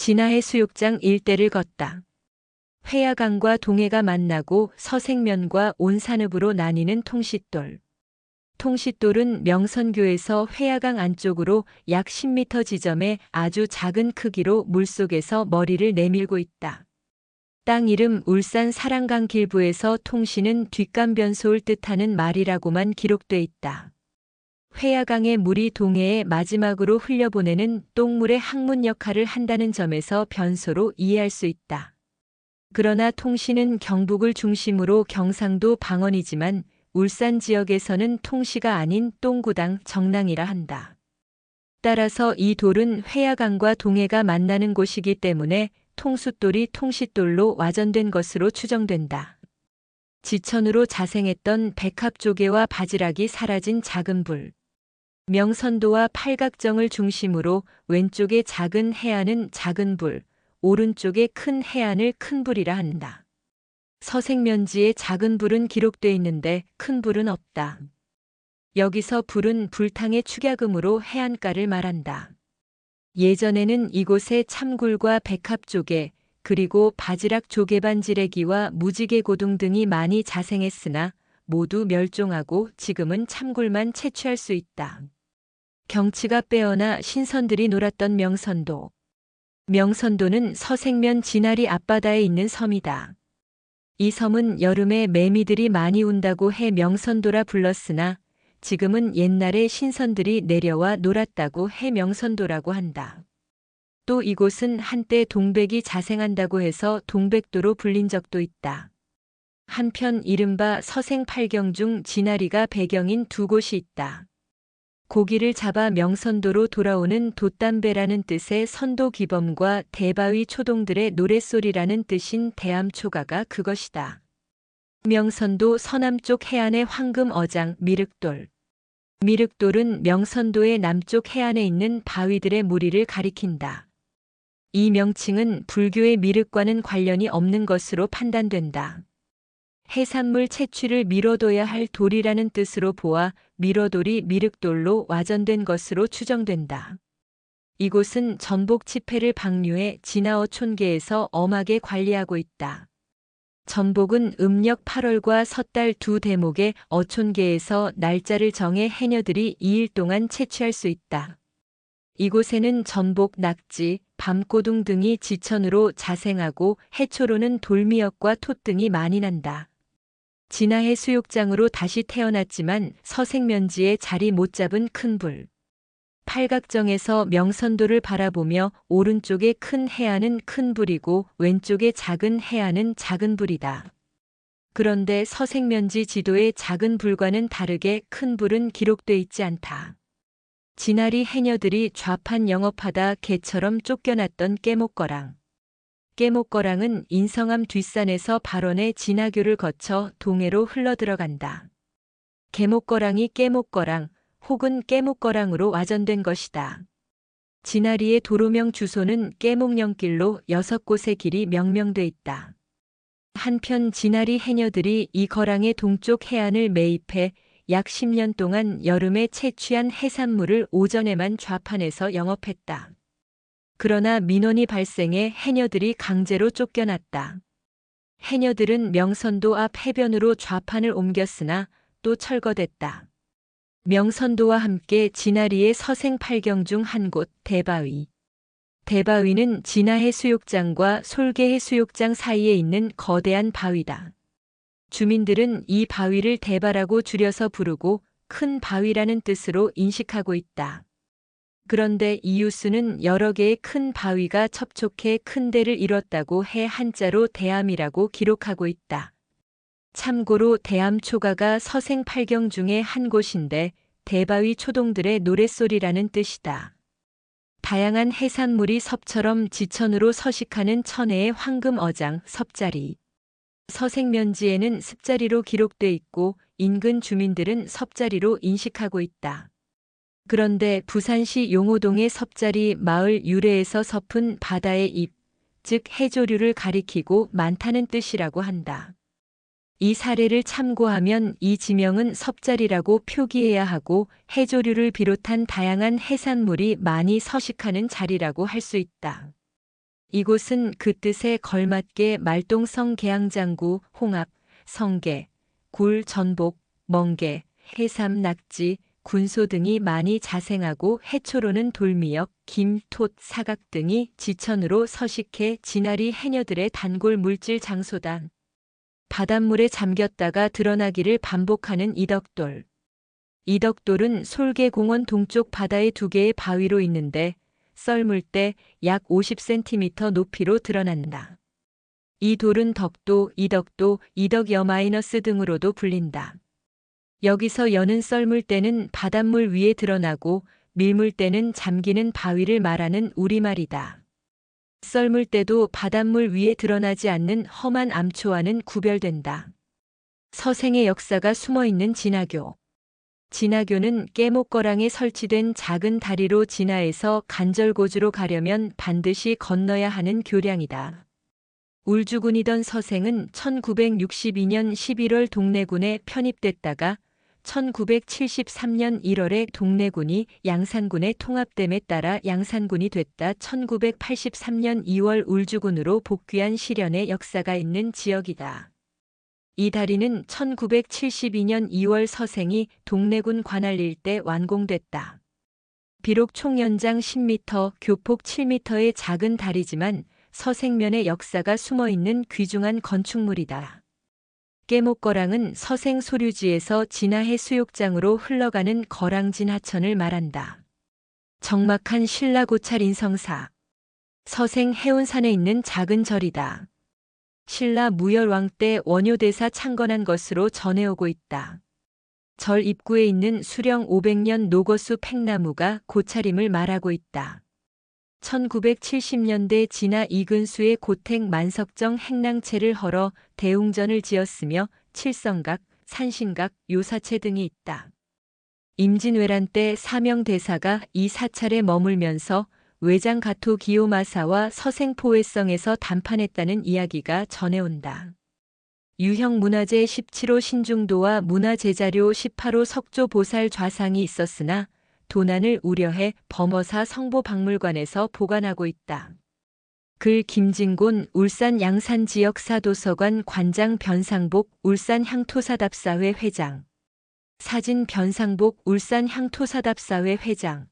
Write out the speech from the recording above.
진화해 수욕장 일대를 걷다. 회야강과 동해가 만나고 서생면과 온산읍으로 나뉘는 통싯돌. 통싯돌은 명선교에서 회야강 안쪽으로 약 10m 지점에 아주 작은 크기로 물속에서 머리를 내밀고 있다. 땅 이름 울산 사랑강 길부에서 통시는 뒷감변소를 뜻하는 말이라고만 기록돼 있다. 회야강의 물이 동해에 마지막으로 흘려보내는 똥물의 항문 역할을 한다는 점에서 변소로 이해할 수 있다. 그러나 통시는 경북을 중심으로 경상도 방언이지만 울산 지역에서는 통시가 아닌 똥구당 정랑이라 한다. 따라서 이 돌은 회야강과 동해가 만나는 곳이기 때문에 통숫돌이 통싯돌로 와전된 것으로 추정된다. 지천으로 자생했던 백합조개와 바지락이 사라진 작은 불. 명선도와 팔각정을 중심으로 왼쪽의 작은 해안은 작은 불, 오른쪽의 큰 해안을 큰 불이라 한다. 서생면지에 작은 불은 기록돼 있는데 큰 불은 없다. 여기서 불은 불탕의 축약음으로 해안가를 말한다. 예전에는 이곳에 참굴과 백합조개, 그리고 바지락 조개반지래기와 무지개고등 등이 많이 자생했으나 모두 멸종하고 지금은 참굴만 채취할 수 있다. 경치가 빼어나 신선들이 놀았던 명선도. 명선도는 서생면 진아리 앞바다에 있는 섬이다. 이 섬은 여름에 매미들이 많이 운다고 해 명선도라 불렀으나 지금은 옛날에 신선들이 내려와 놀았다고 해 명선도라고 한다. 또 이곳은 한때 동백이 자생한다고 해서 동백도로 불린 적도 있다. 한편 이른바 서생팔경 중 진아리가 배경인 두 곳이 있다. 고기를 잡아 명선도로 돌아오는 돛담배라는 뜻의 선도기범과 대바위 초동들의 노랫소리라는 뜻인 대암초가가 그것이다. 명선도 서남쪽 해안의 황금어장 미륵돌. 미륵돌은 명선도의 남쪽 해안에 있는 바위들의 무리를 가리킨다. 이 명칭은 불교의 미륵과는 관련이 없는 것으로 판단된다. 해산물 채취를 미뤄둬야 할 돌이라는 뜻으로 보아 미뤄돌이 미륵돌로 와전된 것으로 추정된다. 이곳은 전복 치패를 방류해 진화어 촌계에서 엄하게 관리하고 있다. 전복은 음력 8월과 섣달 두 대목에 어촌계에서 날짜를 정해 해녀들이 2일 동안 채취할 수 있다. 이곳에는 전복, 낙지, 밤고둥 등이 지천으로 자생하고 해초로는 돌미역과 톳 등이 많이 난다. 진화해 수욕장으로 다시 태어났지만 서생면지에 자리 못 잡은 큰 불. 팔각정에서 명선도를 바라보며 오른쪽의 큰 해안은 큰 불이고 왼쪽의 작은 해안은 작은 불이다. 그런데 서생면지 지도의 작은 불과는 다르게 큰 불은 기록돼 있지 않다. 진아리 해녀들이 좌판 영업하다 개처럼 쫓겨났던 깨목거랑. 깨목거랑은 인성암 뒷산에서 발원해 진화교를 거쳐 동해로 흘러들어간다. 개목거랑이 깨목거랑 혹은 깨목거랑으로 와전된 것이다. 진아리의 도로명 주소는 깨목령길로 6곳의 길이 명명돼 있다. 한편 진아리 해녀들이 이 거랑의 동쪽 해안을 매입해 약 10년 동안 여름에 채취한 해산물을 오전에만 좌판에서 영업했다. 그러나 민원이 발생해 해녀들이 강제로 쫓겨났다. 해녀들은 명선도 앞 해변으로 좌판을 옮겼으나 또 철거됐다. 명선도와 함께 진아리의 서생팔경 중 한 곳 대바위. 대바위는 진화해 수욕장과 솔개해 수욕장 사이에 있는 거대한 바위다. 주민들은 이 바위를 대바라고 줄여서 부르고 큰 바위라는 뜻으로 인식하고 있다. 그런데 이유수는 여러 개의 큰 바위가 첩촉해 큰 대를 이뤘다고 해 한자로 대암이라고 기록하고 있다. 참고로 대암초가가 서생팔경 중에 한 곳인데 대바위 초동들의 노랫소리라는 뜻이다. 다양한 해산물이 섭처럼 지천으로 서식하는 천혜의 황금어장 섭자리. 서생면지에는 습자리로 기록돼 있고 인근 주민들은 섭자리로 인식하고 있다. 그런데 부산시 용호동의 섭자리 마을 유래에서 섭은 바다의 입, 즉 해조류를 가리키고 많다는 뜻이라고 한다. 이 사례를 참고하면 이 지명은 섭자리라고 표기해야 하고 해조류를 비롯한 다양한 해산물이 많이 서식하는 자리라고 할 수 있다. 이곳은 그 뜻에 걸맞게 말동성 계양장구, 홍합, 성게, 굴, 전복, 멍게, 해삼, 낙지, 군소 등이 많이 자생하고 해초로는 돌미역, 김, 톳, 사각 등이 지천으로 서식해 진아리 해녀들의 단골 물질 장소다. 바닷물에 잠겼다가 드러나기를 반복하는 이덕돌. 이덕돌은 솔개공원 동쪽 바다의 두 개의 바위로 있는데 썰물 때 약 50cm 높이로 드러난다. 이 돌은 덕도, 이덕도, 이덕여- 등으로도 불린다. 여기서 여는 썰물 때는 바닷물 위에 드러나고 밀물 때는 잠기는 바위를 말하는 우리말이다. 썰물 때도 바닷물 위에 드러나지 않는 험한 암초와는 구별된다. 서생의 역사가 숨어있는 진화교. 진화교는 깨목거랑에 설치된 작은 다리로 진화에서 간절고주로 가려면 반드시 건너야 하는 교량이다. 울주군이던 서생은 1962년 11월 동래군에 편입됐다가 1973년 1월에 동래군이 양산군에 통합됨에 따라 양산군이 됐다. 1983년 2월 울주군으로 복귀한 시련의 역사가 있는 지역이다. 이 다리는 1972년 2월 서생이 동래군 관할일 때 완공됐다. 비록 총 연장 10m, 교폭 7m의 작은 다리지만 서생면의 역사가 숨어있는 귀중한 건축물이다. 깨목거랑은 서생 소류지에서 진화해 수욕장으로 흘러가는 거랑진 하천을 말한다. 적막한 신라 고찰 인성사. 서생 해운산에 있는 작은 절이다. 신라 무열왕 때 원효대사 창건한 것으로 전해오고 있다. 절 입구에 있는 수령 500년 노거수 팽나무가 고차림을 말하고 있다. 1970년대 진화 이근수의 고택 만석정 행랑채를 헐어 대웅전을 지었으며 칠성각, 산신각, 요사채 등이 있다. 임진왜란 때 사명대사가 이 사찰에 머물면서 외장 가토 기요마사와 서생포회성에서 담판했다는 이야기가 전해온다. 유형문화재 17호 신중도와 문화재자료 18호 석조보살 좌상이 있었으나 도난을 우려해 범어사 성보박물관에서 보관하고 있다. 글 김진곤 울산 양산지역사도서관 관장 변상복 울산 향토사답사회 회장. 사진 변상복 울산 향토사답사회 회장.